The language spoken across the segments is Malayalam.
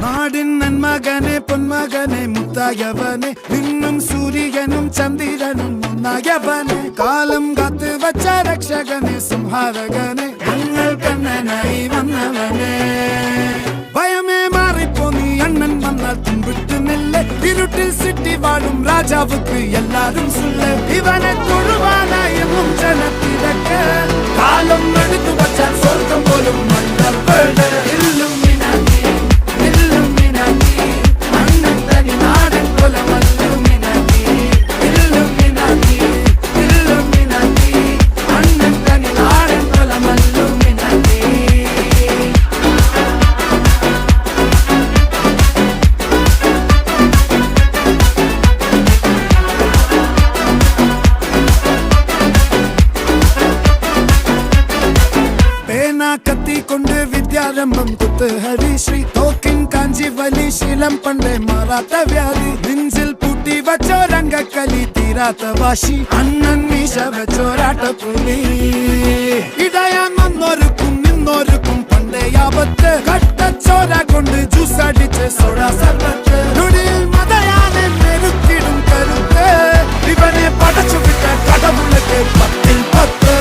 നാടിൻ നന്മകനെ പൊന്മകനെ മുത്തായവനെ നിന്നും സൂര്യനും ചന്ദ്രനും ഒന്നായവനെ കാലം കാത്ത് വച്ച രക്ഷകനെ സംഹാരകനെ ഞങ്ങൾ കണ്ണനായി വന്നവനെ ഭയമേ മാറിപ്പോ നീ അണ്ണൻ വന്നാൽ തുമ്പിട്ടുന്നില്ല ഇരുട്ടിൽ സിറ്റി വാഴും രാജാവുക്ക് എല്ലാരും സുല്ല ഇവനെ തൊഴുവാനായെന്നും ജനത്തിരക്ക് കാലം എടുത്തു വച്ചാൽ സ്വർഗം പോലും മണ്ണപ്പേട് കത്തിക്കൊണ്ട് വിദ്യാരംഭം കുത്ത് ഹരിശ്രീ തോക്കിൻ കാഞ്ചി വലി ശീലം പണ്ടേ മാറാത്ത വ്യാധി നെഞ്ചിൽ പൂട്ടി വച്ചോരംഗക്കലി തീരാത്ത വാശി അണ്ണൻ മീശ വെച്ചോരാട്ട പുലി ഇടയാന്നൊരുക്കും നിന്നൊരുക്കും പണ്ടേ ആപത്ത് കട്ടച്ചോര കൊണ്ട് ജ്യൂസ് അടിച്ച് സോഡാ സർബത്ത് നൊടിയിൽ മതയാനെ മെരുക്കിടും കരുത്ത് ഇവനെ പടച്ചു വിട്ട കടവുള്ളക്ക് 10-10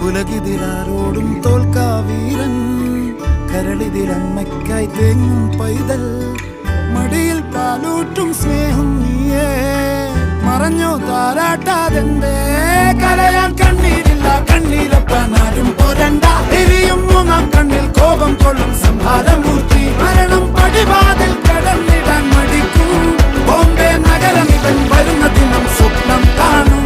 ഉലകിതിരാരോടും തോൽക്കാവീരൻ കരളിതിരമ്മയ്ക്കായി തേങ്ങും പൈതൽ മടിയിൽ പാലൂട്ടും സ്നേഹം നീയേ മറഞ്ഞോ താരാട്ടാതെന്തേ കരയാൻ കണ്ണീരില്ല കണ്ണീരപ്പാനാരും പോരണ്ട എരിയും മൂന്നാം കണ്ണിൽ കോപം കൊള്ളും സംഹാരമൂർത്തി മരണം പടിവാതിൽ കടന്നിടാൻ മടിക്കും ബോംബെ നഗരം ഇവൻ വരുന്ന ദിനം സ്വപ്നം കാണും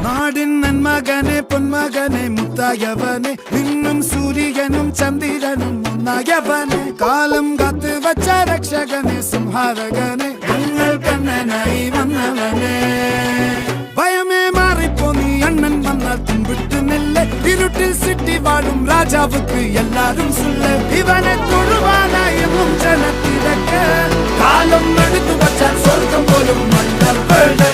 നാടിൻ നന്മകനെ പൊന്മകനെ മുത്തായവനെ നിന്നും സൂര്യനും ചന്ദ്രനും ഒന്നായവനെ കാലം കാത്ത് വച്ച രക്ഷകനെ സംഹാരകനെ ഞങ്ങൾ കണ്ണനായി വന്നവനെ ഭയമേ മാറിപ്പോ നീ അണ്ണൻ വന്നാൽ തുമ്പിട്ടുന്നില്ല ഇരുട്ടിൽ സിറ്റി വാഴും രാജാവുക്ക് എല്ലാരും സുല്ല ഇവനെ തൊഴുവാനായെന്നും ജനത്തിരക്ക് കാലം എടുത്തു വച്ചാൽ സ്വർഗം പോലും മണ്ണപ്പേട്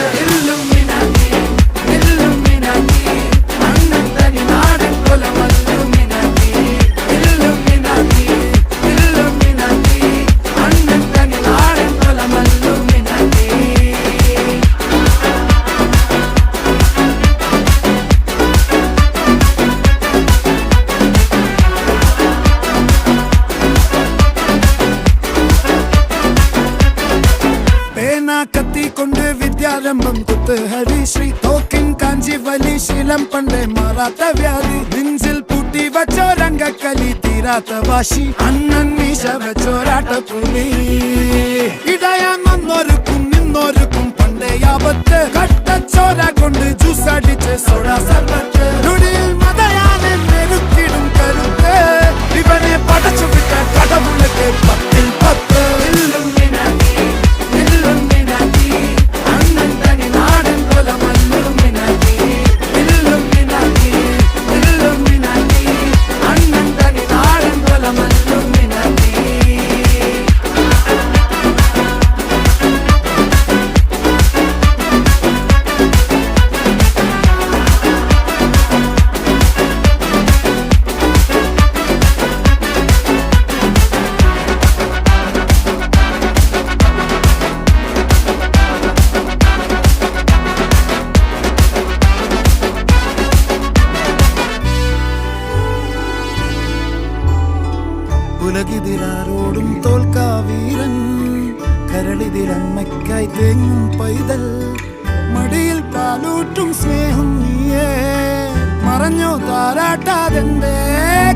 കത്തിക്കൊണ്ട് വിദ്യാരംഭം കുത്ത് ഹരിശ്രീ തോക്കിൻ കാഞ്ചി വലി ശീലം പണ്ടേ മാറാത്ത വ്യാധി നെഞ്ചിൽ പൂട്ടി വച്ചോരംഗക്കലി തീരാത്ത വാശി അണ്ണൻ മീശ വെച്ചോരാട്ട പുലി ഇടയാന്നൊരുക്കും വന്നോർക്കും പണ്ടേ ആപത്ത് കട്ടച്ചോര കൊണ്ട് ജ്യൂസ് അടിച്ച് സോഡ സർബത്ത് നുടിയിൽ മതയാനെ മെരുക്കിടും കരുത്ത് ഇവനെ പടച്ചു വിട്ട കടവുള്ളക്ക് 10-ൽ 10 അണ്ണൻ തനി നാടൻ പോലെ മല്ലുമിനാറ്റി അണ്ണൻ തനി നാടൻ പോലെ മല്ലുമിനാറ്റി ഉലകിതിലാരോടും തോൽക്കാ വീരൻ കരളിതിലമ്മയ്ക്കായി തേങ്ങും പൈതൽ മടിയിൽ പാലൂട്ടും സ്നേഹം നീയേ മറഞ്ഞോ താരാട്ടാതെന്തേ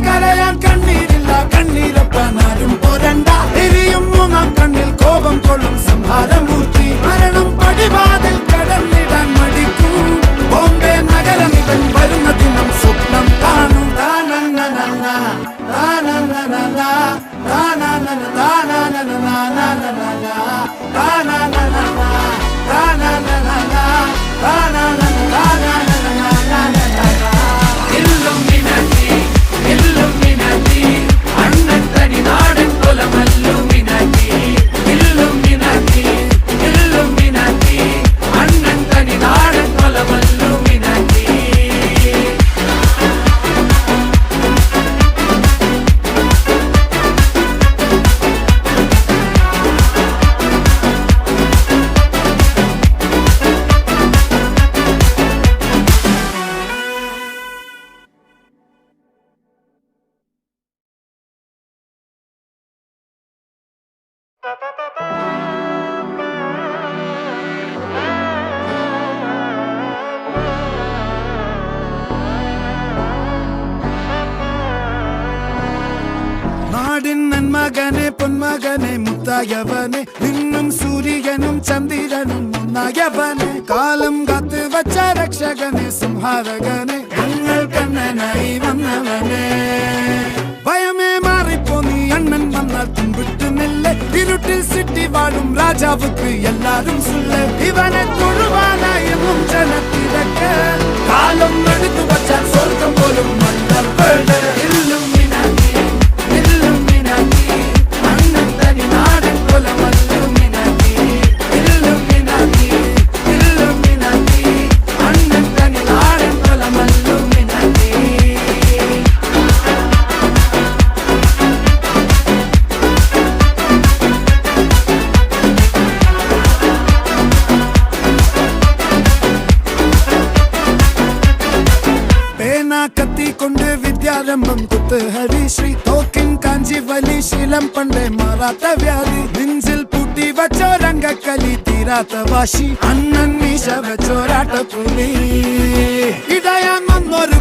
കരയാൻ കണ്ണീരില്ല കണ്ണീരൊപ്പാനാരും പോരണ്ട എരിയും മൂന്നാം കണ്ണിൽ കോപം കൊള്ളും സംഹാരമൂർത്തി മരണം പടിവാതിൽ കടന്നിടാൻ മടിക്കും ബോംബെ നഗരമിവൻ വരുന്ന ദിനം സ്വപ്നം കാണും താനന്ന അണ്ണൻ തനി നാടൻ കൊല മല്ലുമിനാറ്റി അണ്ണൻ തനി നാടൻ കൊല മല്ലുമിനാറ്റി നാടിൻ നന്മകനെ പൊന്മകനെ മുത്തായവനെ നിന്നും സൂര്യനും ചന്ദ്രനും ഒന്നായവനെ കാലം കാത്ത് വച്ച രക്ഷകനെ സംഹാരകനെ ഞങ്ങൾ കണ്ണനായി വന്നവനെ ഭയമേ മാറിപ്പോ നീ അണ്ണൻ വന്നാൽ തുമ്പിട്ട് നെല്ല് ഇരുട്ടിൽ സിറ്റി വാഴും രാജാവുക്ക് എല്ലാരും സുല്ല് ഇവനെ തൊഴുവാനായി എന്നും ജനത്തിരക്ക് കാലം എടുത്തു വച്ചാൽ സ്വർഗം പോലും മണ്ണർപ്പേട് അണ്ണൻ തനി നാടൻ കൊല മല്ലുമിനാറ്റി അണ്ണൻ തനി നാടൻ കൊല മല്ലുമിനാറ്റി കത്തിക്കൊണ്ട് വിദ്യാരംഭം കുത്ത് ഹരിശ്രീ തോക്കിൻ കാഞ്ചി വലി ശീലം പണ്ടേ മാറാത്ത വ്യാധി നെഞ്ചിൽ പൂട്ടി വച്ചോരംഗക്കലി തീരാത്ത വാശി അണ്ണൻ മീശ വെച്ചോരാട്ട പുലി ഇടയാൻ വന്നൊരു